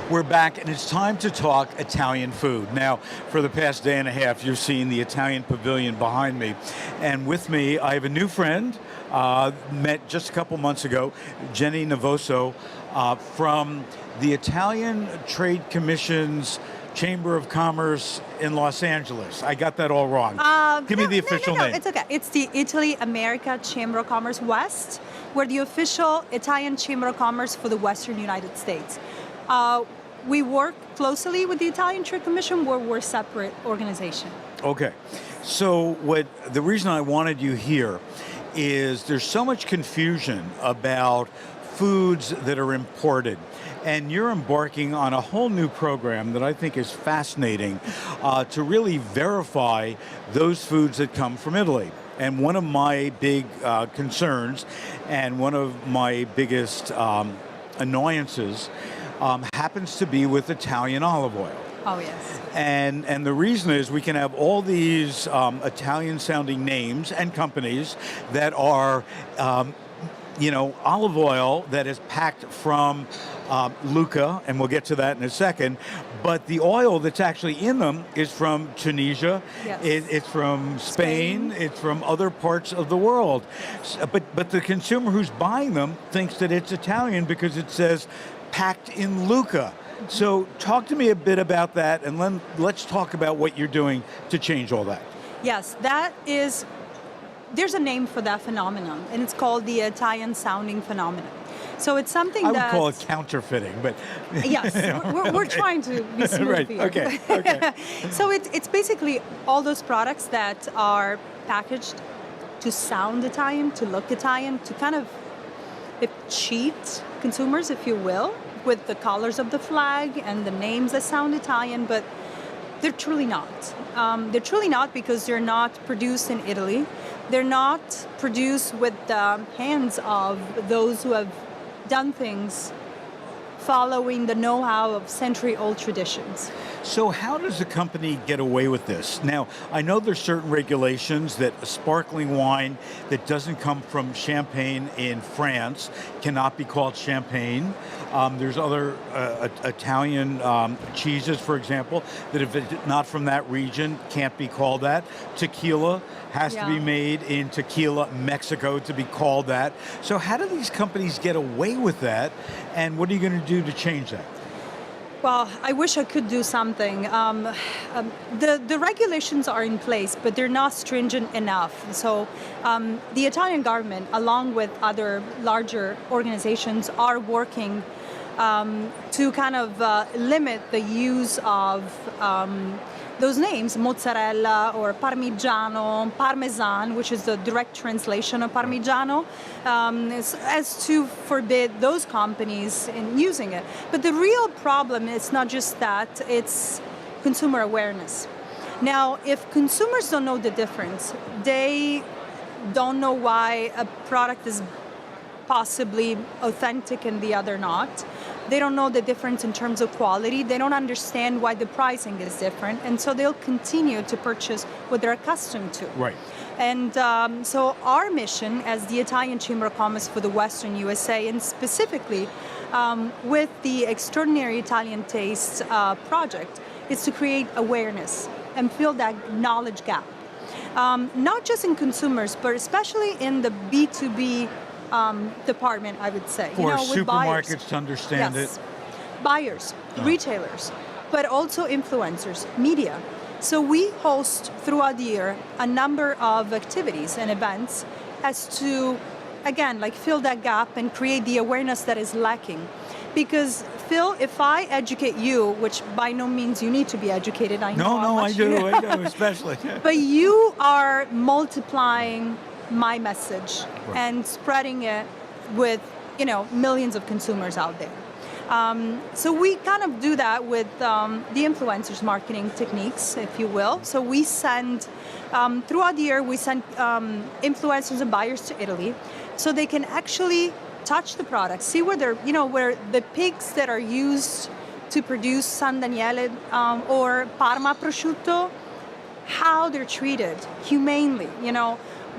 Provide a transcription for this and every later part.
We're back, and it's time to talk Italian food. Now, for the past day and a half, you've seen the Italian pavilion behind me. And with me, I have a new friend, met just a couple months ago, Genny Vervoso, from the Italian Trade Commission's Chamber of Commerce in Los Angeles. I got that all wrong. Give me the official name. It's okay. It's the Italy America Chamber of Commerce West. We're the official Italian Chamber of Commerce for the Western United States. We work closely with the Italian Trade Commission, where we're a separate organization. Okay. So the reason I wanted you here is there's so much confusion about foods that are imported. And you're embarking on a whole new program that I think is fascinating to really verify those foods that come from Italy. And one of my big concerns and one of my biggest annoyances happens to be with Italian olive oil. Oh, yes. And the reason is we can have all these Italian-sounding names and companies that are olive oil that is packed from Lucca, and we'll get to that in a second, but the oil that's actually in them is from Tunisia, yes. It's from Spain, it's from other parts of the world. But the consumer who's buying them thinks that it's Italian because it says packed in Lucca. So talk to me a bit about that, and let's talk about what you're doing to change all that. Yes, there's a name for that phenomenon, and it's called the Italian-sounding phenomenon. So it's something I would call it counterfeiting, but... Yes, we're trying to be smooth right. here. Okay. So it's basically all those products that are packaged to sound Italian, to look Italian, to kind of cheat consumers, if you will, with the colors of the flag and the names that sound Italian, but they're truly not. They're truly not because they're not produced in Italy. They're not produced with the hands of those who have done things following the know-how of century-old traditions. So how does a company get away with this? Now, I know there's certain regulations that a sparkling wine that doesn't come from Champagne in France cannot be called champagne. There's other Italian cheeses, for example, that if it's not from that region, can't be called that. Tequila has to be made in Tequila, Mexico, to be called that. So how do these companies get away with that, and what are you going to do to change that? Well, I wish I could do something. The regulations are in place, but they're not stringent enough. So the Italian government, along with other larger organizations, are working to kind of limit the use of those names, mozzarella or parmigiano, parmesan, which is the direct translation of parmigiano, as to forbid those companies in using it. But the real problem is not just that, it's consumer awareness. Now, if consumers don't know the difference, they don't know why a product is possibly authentic and the other not. They don't know the difference in terms of quality. They don't understand why the pricing is different. And so they'll continue to purchase what they're accustomed to. Right. And so our mission as the Italian Chamber of Commerce for the Western USA, and specifically with the Extraordinary Italian Taste project, is to create awareness and fill that knowledge gap. Not just in consumers, but especially in the B2B department, I would say. For with supermarkets buyers. to understand Yes. it? Buyers, retailers, but also influencers, media. So we host throughout the year a number of activities and events as to, again, fill that gap and create the awareness that is lacking. Because Phil, if I educate you, which by no means you need to be educated, I know. No, I do, especially. But you are multiplying my message and spreading it with, millions of consumers out there. So we kind of do that with the influencers marketing techniques, if you will. So we send, throughout the year, we send influencers and buyers to Italy so they can actually touch the product, see where where the pigs that are used to produce San Daniele or Parma prosciutto, how they're treated humanely,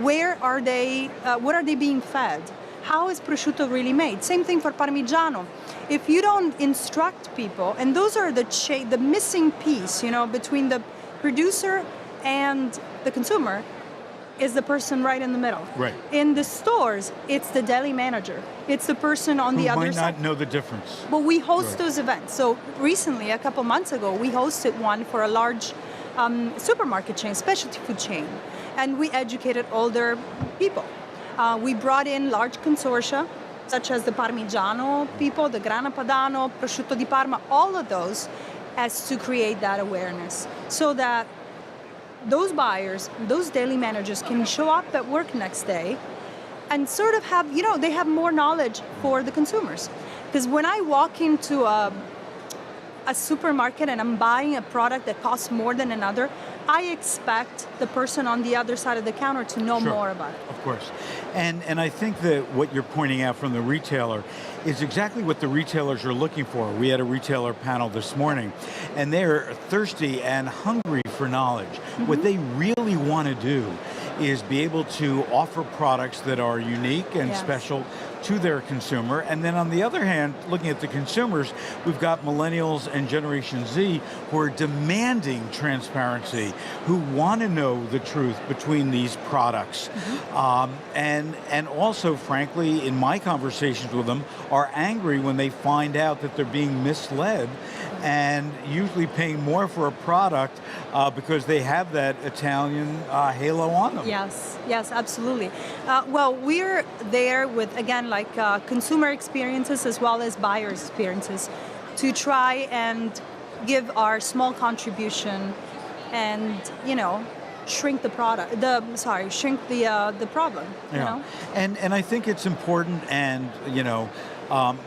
where are they, what are they being fed? How is prosciutto really made? Same thing for Parmigiano. if you don't instruct people, and those are the missing piece, between the producer and the consumer, is the person right in the middle. Right. In the stores, it's the deli manager. It's the person on the other might side. not know the difference. But we host Right. those events. So recently, a couple months ago, we hosted one for a large supermarket chain, specialty food chain, and we educated older people. We brought in large consortia, such as the Parmigiano people, the Grana Padano, Prosciutto di Parma, all of those, as to create that awareness, so that those buyers, those daily managers can show up at work next day and sort of have, they have more knowledge for the consumers. Because when I walk into a supermarket and I'm buying a product that costs more than another, I expect the person on the other side of the counter to know Sure. more about it. Of course. And I think that what you're pointing out from the retailer is exactly what the retailers are looking for. We had a retailer panel this morning, and they're thirsty and hungry for knowledge. Mm-hmm. What they really want to do is be able to offer products that are unique and Yes. special to their consumer. And then on the other hand, looking at the consumers, we've got millennials and Generation Z who are demanding transparency, who want to know the truth between these products. And also, frankly, in my conversations with them, are angry when they find out that they're being misled and usually paying more for a product because they have that Italian halo on them. Yes, absolutely. Well, we're there with, again, like consumer experiences as well as buyer experiences to try and give our small contribution and, shrink the product, shrink the problem, And I think it's important, and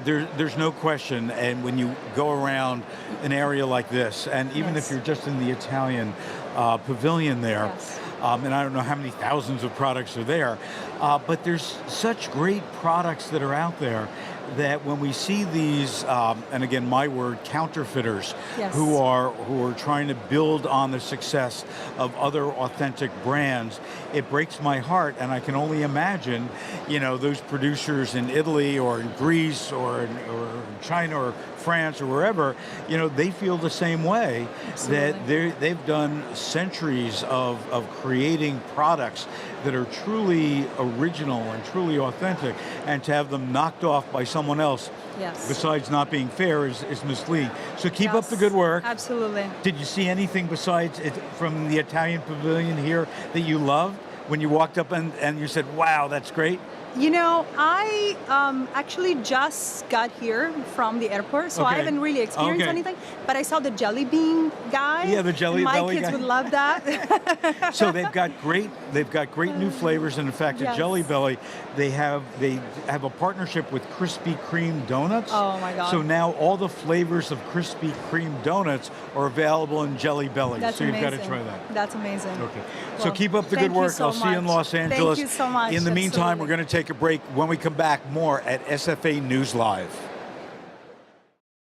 there's no question, and when you go around an area like this, and even Yes. if you're just in the Italian pavilion there, Yes. and I don't know how many thousands of products are there, but there's such great products that are out there that when we see these, and again, my word, counterfeiters, Yes. who are trying to build on the success of other authentic brands, it breaks my heart, and I can only imagine, those producers in Italy or in Greece or in China or France or wherever, they feel the same way. Absolutely. That they've done centuries of creating products that are truly original and truly authentic, and to have them knocked off by someone else, Yes. besides not being fair, is misleading. So keep up Yes, the good work. Absolutely. Did you see anything besides it from the Italian pavilion here that you loved when you walked up and you said, wow, that's great? I actually just got here from the airport, so I Okay. haven't really experienced Okay. anything, but I saw the jelly bean guy. Yeah, the jelly and my belly kids guy. would love that. So they've got great new flavors, and in fact, at Yes. Jelly Belly, they have a partnership with Krispy Kreme donuts. Oh my God. So now all the flavors of Krispy Kreme donuts are available in Jelly Belly. That's so you've amazing. got to try that. That's amazing. Okay. So Well, keep up the thank good you work. so I'll see you in much. Los Angeles. Thank you so much. In the meantime, Absolutely. we're going to take a break. When we come back, more at SFA News Live.